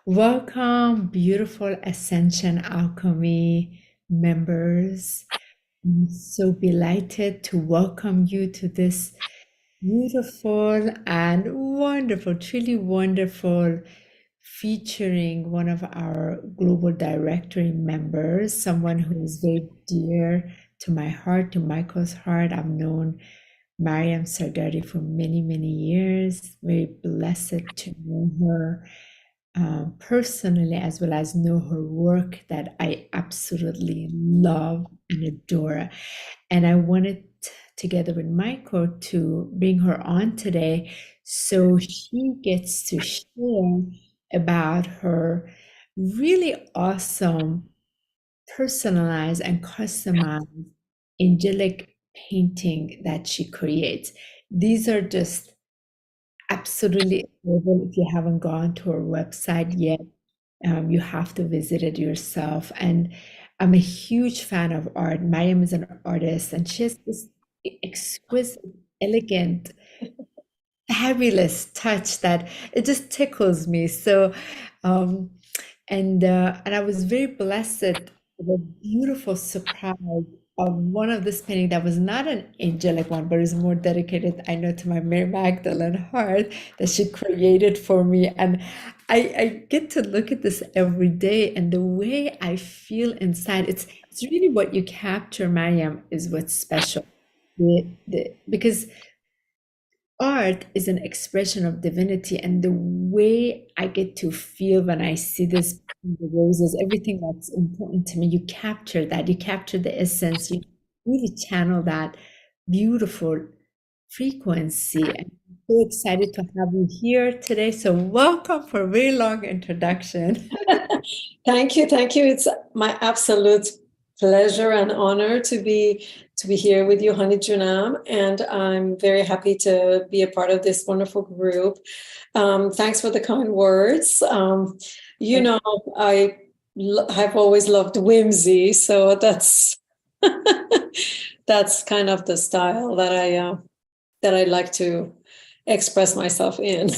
Welcome, beautiful Ascension Alchemy members. I'm so delighted to welcome you to this beautiful and wonderful, truly wonderful, featuring one of our global directory members, someone who is very dear to my heart, to Michael's heart. I've known Maryam Sardari for many, many years. Very blessed to know her personally, as well as know her work that I absolutely love and adore. And I wanted, together with Michael, to bring her on today so she gets to share about her really awesome, personalized, and customized angelic painting that she creates. These are just absolutely adorable. If you haven't gone to her website yet, you have to visit it yourself. And I'm a huge fan of art. Mariam is an artist, and she has this exquisite, elegant, fabulous touch that it just tickles me. So, um, and I was very blessed with a beautiful surprise of one of this painting that was not an angelic one, but is more dedicated, I know, to my Mary Magdalene heart that she created for me. And I get to look at this every day, and the way I feel inside, it's really what you capture, Mariam, is what's special. Because art is an expression of divinity, and the way I get to feel when I see this, the roses, everything that's important to me, you capture that, you capture the essence, you really channel that beautiful frequency. And I'm so excited to have you here today. So welcome for a very long introduction. Thank you, thank you. It's my absolute pleasure and honor to be here with you, Honey Junam, and I'm very happy to be a part of this wonderful group. Thanks for the kind words. You know, I have always loved whimsy, so that's that's kind of the style that I like to express myself in.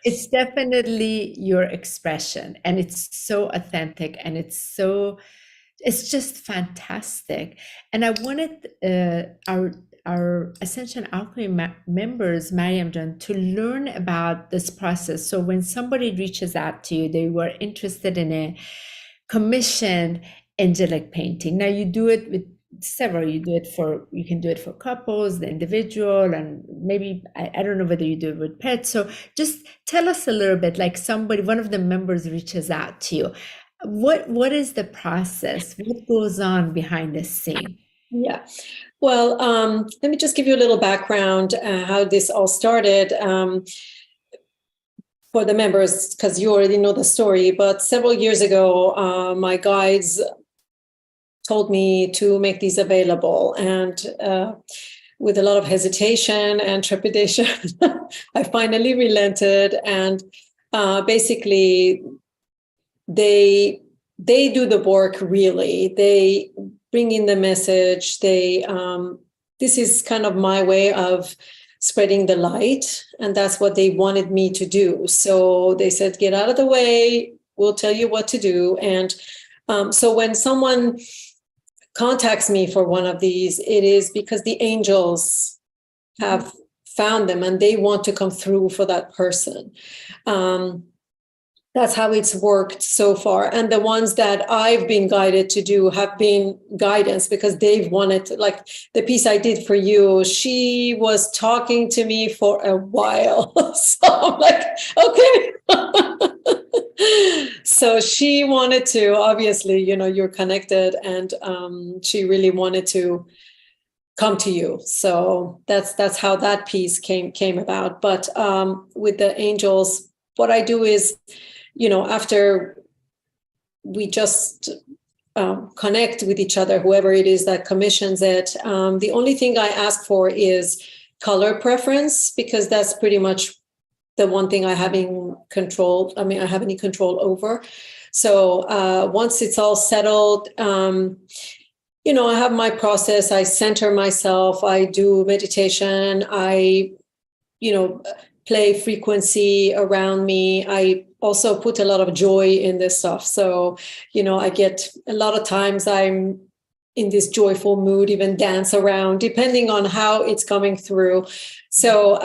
It's definitely your expression, and it's so authentic, and it's just fantastic. And I wanted our Ascension Alchemy members, Mariam Jan, to learn about this process. So when somebody reaches out to you, they were interested in a commissioned angelic painting. Now you do it with several. You can do it for couples, the individual, and maybe I don't know whether you do it with pets. So just tell us a little bit, like one of the members reaches out to you. What is the process? What goes on behind the scene? Yeah. Well, let me just give you a little background how this all started for the members, because you already know the story. But several years ago, my guides told me to make these available, and with a lot of hesitation and trepidation, I finally relented. And basically, they do the work. Really, they bring in the message. This is kind of my way of spreading the light, and that's what they wanted me to do. So they said, get out of the way, we'll tell you what to do. And so when someone contacts me for one of these, it is because the angels have found them and they want to come through for that person. That's how it's worked so far. And the ones that I've been guided to do have been guidance, because they've wanted, like the piece I did for you, she was talking to me for a while. So I'm like, okay. So she wanted to, obviously, you're connected, and she really wanted to come to you. So that's how that piece came about. But with the angels, what I do is, after we just connect with each other, whoever it is that commissions it, the only thing I ask for is color preference, because that's pretty much the one thing I have any control over. So once it's all settled, I have my process. I center myself. I do meditation. I play frequency around me. I also put a lot of joy in this stuff. So, I get a lot of times I'm in this joyful mood, even dance around, depending on how it's coming through. So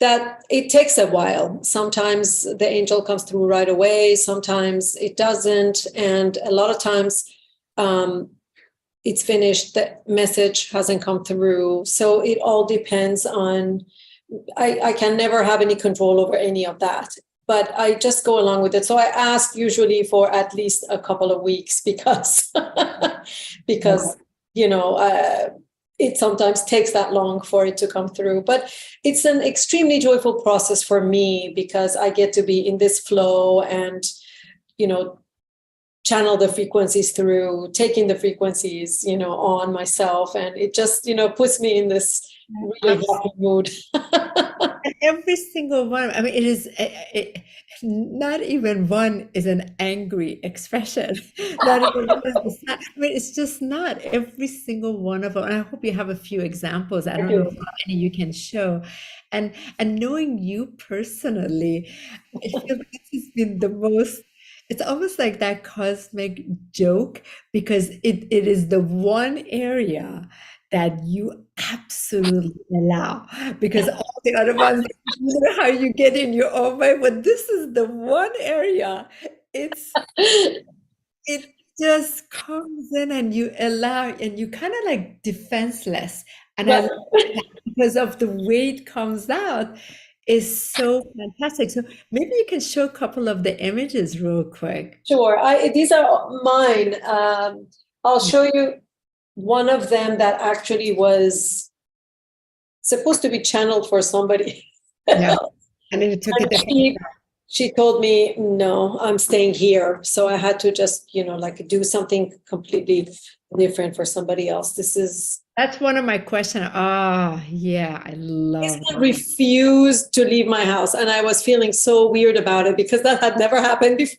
that it takes a while. Sometimes the angel comes through right away. Sometimes it doesn't. And a lot of times it's finished. The message hasn't come through. So it all depends on, I can never have any control over any of that. But I just go along with it. So I ask usually for at least a couple of weeks because it sometimes takes that long for it to come through. But it's an extremely joyful process for me because I get to be in this flow and, channel the frequencies through, taking the frequencies, on myself. And it just, puts me in this really happy mood. And every single one, I mean, not even one is an angry expression. Not even one is sad. I mean, it's just not every single one of them. And I hope you have a few examples. I don't know how many you can show. And knowing you personally, I feel like this has been the most, it's almost like that cosmic joke because it is the one area that you absolutely allow, because all the other ones, how you get in your own way, but this is the one area it just comes in and you allow, and you kind of like defenseless. And I love that because of the way it comes out is so fantastic. So maybe you can show a couple of the images real quick. Sure. These are mine. I'll show you one of them that actually was supposed to be channeled for somebody. Yeah. And then you took it. She told me, no, I'm staying here. So I had to just, do something completely different for somebody else. That's one of my questions. Yeah, I love I refused to leave my house. And I was feeling so weird about it because that had never happened before.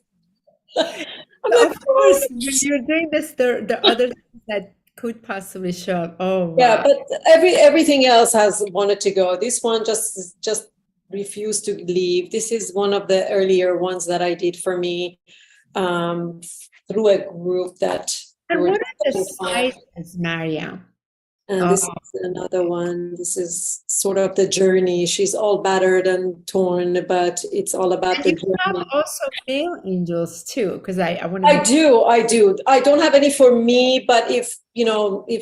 Of course, when you're doing this, the other things that could possibly show up. Oh, wow. Yeah, but everything else has wanted to go. This one just refused to leave. This is one of the earlier ones that I did for me through a group that. And what are the sizes, Maryam? And this is another one. This is sort of the journey. She's all battered and torn, but it's all about the journey. You have also male angels too, because I want to. I do. I don't have any for me, but if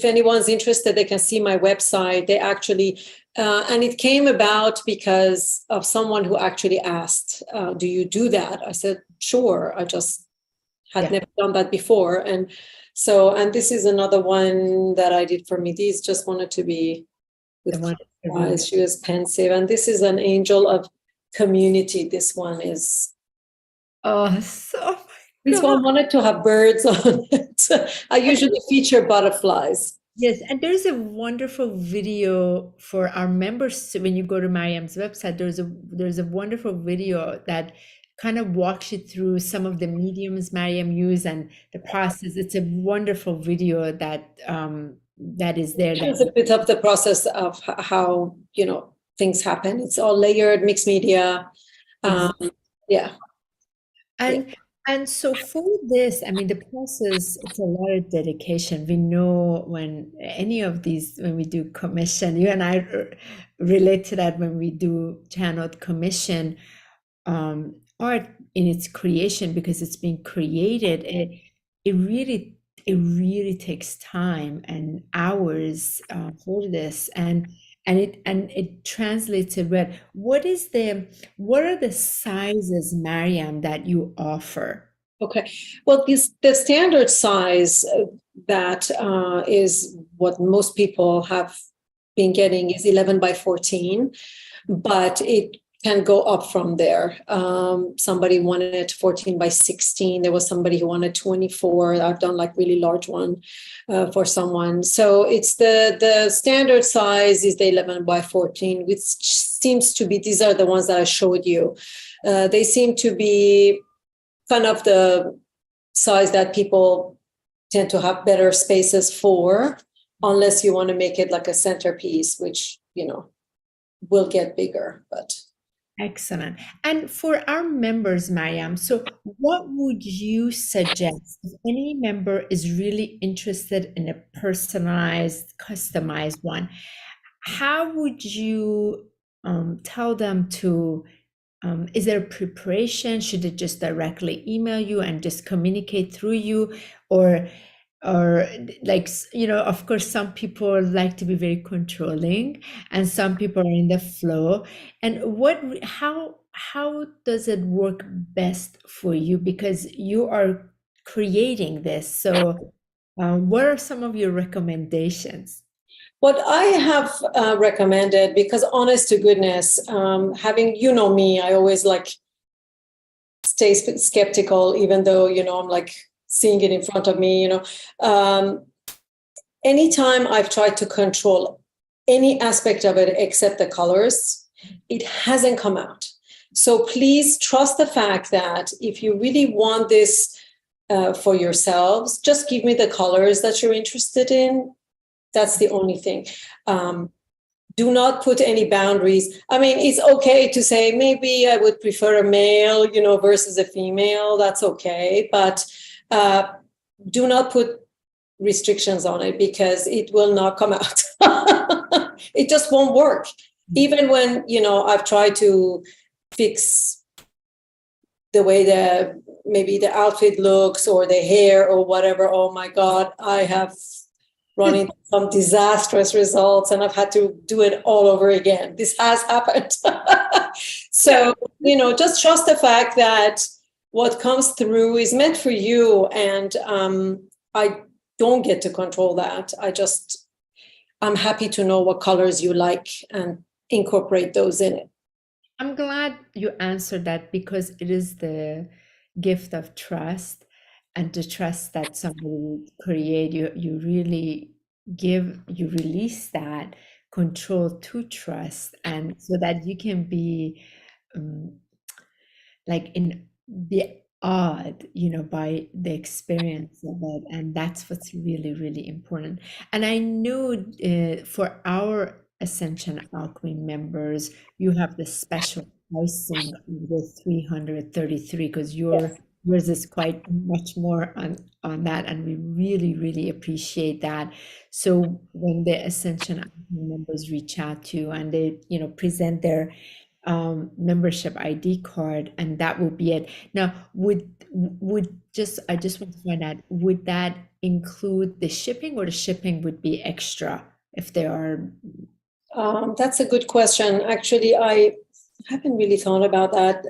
anyone's interested, they can see my website. They actually, and it came about because of someone who actually asked, "Do you do that?" I said, "Sure." I just had never done that before, and. So, and this is another one that I did for me. These just wanted to be with eyes. She was pensive. And this is an angel of community. This one is. This one wanted to have birds on it. I usually feature butterflies. Yes, and there's a wonderful video for our members. When you go to Maryam's website, there's a wonderful video that kind of walks you through some of the mediums Maryam used and the process. It's a wonderful video that is there. It's a bit of the process of how things happen. It's all layered, mixed media. And so for this, I mean, the process, it's a lot of dedication. We know when any of these, when we do commission, you and I relate to that when we do channeled commission, art in its creation, because it's being created, it really takes time and hours for this, and it translates it. But what are the sizes, Maryam, that you offer? Okay, well, the standard size that is what most people have been getting is 11 by 14, but it can go up from there. Somebody wanted 14 by 16. There was somebody who wanted 24. I've done like really large one for someone. So it's the standard size is the 11 by 14, which seems to be, these are the ones that I showed you. They seem to be kind of the size that people tend to have better spaces for, unless you want to make it like a centerpiece, which, will get bigger, but. Excellent. And for our members, Maryam, so what would you suggest if any member is really interested in a personalized, customized one? How would you tell them to, is there a preparation? Should it just directly email you and just communicate through you? Or like, of course, some people like to be very controlling and some people are in the flow. And how does it work best for you? Because you are creating this. So, what are some of your recommendations? What I have recommended, because honest to goodness, having, me, I always like stay skeptical, even though, I'm like seeing it in front of me, anytime I've tried to control any aspect of it except the colors, it hasn't come out. So please trust the fact that if you really want this for yourselves, just give me the colors that you're interested in. That's the only thing. Do not put any boundaries. I mean, it's okay to say, maybe I would prefer a male, versus a female. That's okay. But do not put restrictions on it, because it will not come out. It just won't work. Even when, I've tried to fix the way maybe the outfit looks or the hair or whatever. Oh my God, I have run into some disastrous results and I've had to do it all over again. This has happened. So, just trust the fact that what comes through is meant for you. And I don't get to control that. I'm happy to know what colors you like and incorporate those in it. I'm glad you answered that, because it is the gift of trust, and to trust that somebody will create. You really you release that control to trust, and so that you can be be awed, by the experience of it. And that's what's really, really important. And I know for our Ascension Alchemy members, you have the special pricing with 333, because yours is quite much more on that, and we really, really appreciate that. So when the Ascension Alchemy members reach out to you and they, present their membership ID card, and that will be it. Now, I just want to find out, would that include the shipping, or the shipping would be extra if there are? That's a good question. Actually, I haven't really thought about that.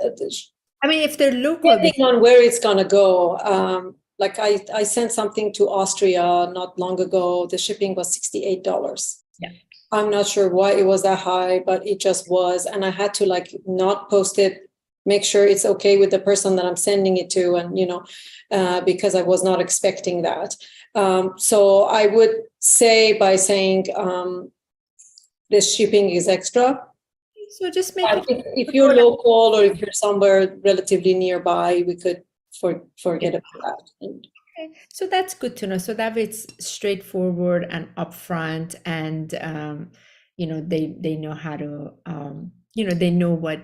I mean, if they're local, depending on where it's going to go. Like I sent something to Austria not long ago. The shipping was $68. Yeah. I'm not sure why it was that high, but it just was. And I had to not post it, make sure it's okay with the person that I'm sending it to. And, because I was not expecting that. So I would say by saying the shipping is extra. So just make it. If you're local, or if you're somewhere relatively nearby, we could forget about that. Okay, so that's good to know. So that it's straightforward and upfront, and they know how to they know what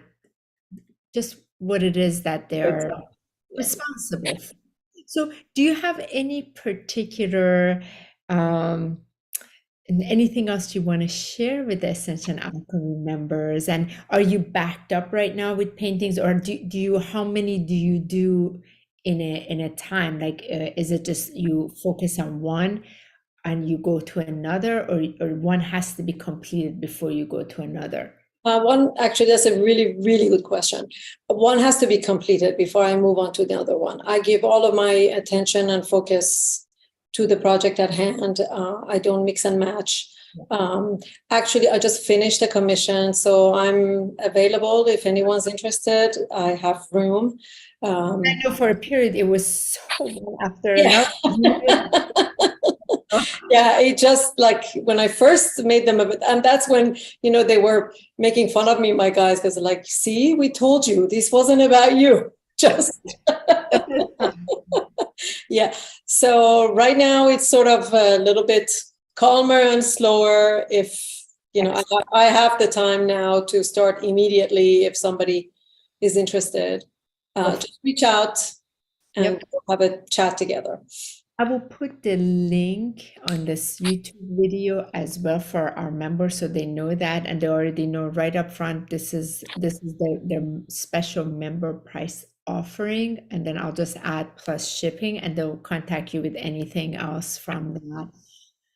it is that they're responsible for. So do you have any particular anything else you want to share with the Ascension Alchemy members? And are you backed up right now with paintings, or how many do you do in a time? Like, is it just you focus on one and you go to another, or one has to be completed before you go to another? Actually, that's a really, really good question. One has to be completed before I move on to the other one. I give all of my attention and focus to the project at hand. I don't mix and match. Actually, I just finished a commission, so I'm available if anyone's interested. I have room. I know for a period it was so after. Yeah, it just when I first made them, and that's when they were making fun of me, my guys, because see, we told you this wasn't about you. Just yeah. So right now it's sort of a little bit calmer and slower. If you know, I have the time now to start immediately if somebody is interested. Just reach out and we'll have a chat together. I will put the link on this YouTube video as well for our members so they know that, and they already know right up front this is their special member price offering, and then I'll just add plus shipping, and they'll contact you with anything else from that.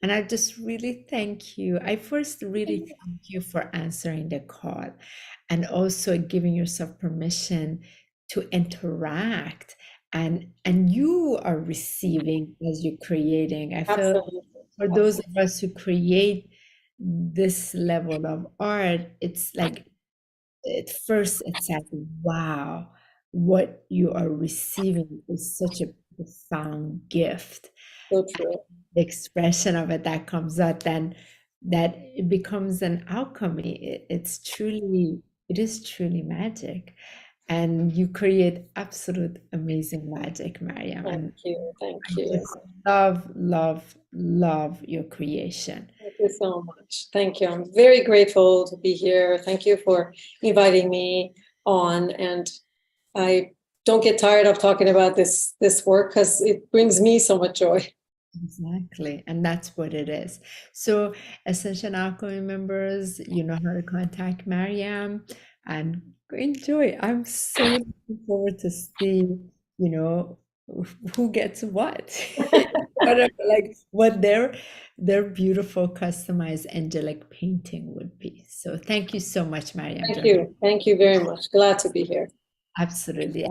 And I just really thank you. I first really thank you for answering the call and also giving yourself permission to interact, and you are receiving as you're creating. I feel for those of us who create this level of art, it's like at first it's like, wow, what you are receiving is such a profound gift. So true. The expression of it that comes out, then that it becomes an alchemy. It is truly magic. And you create absolute amazing magic, Maryam. Thank you. Thank I you. just love your creation. Thank you so much. Thank you. I'm very grateful to be here. Thank you for inviting me on. And I don't get tired of talking about this work because it brings me so much joy. Exactly. And that's what it is. So Ascension Alchemy members, you know how to contact Maryam and enjoy. I'm so looking forward to see, you know, who gets what. Whatever, like what their beautiful customized angelic painting would be. So thank you so much, Maryam. Thank you. Thank you very much. Glad to be here. Absolutely.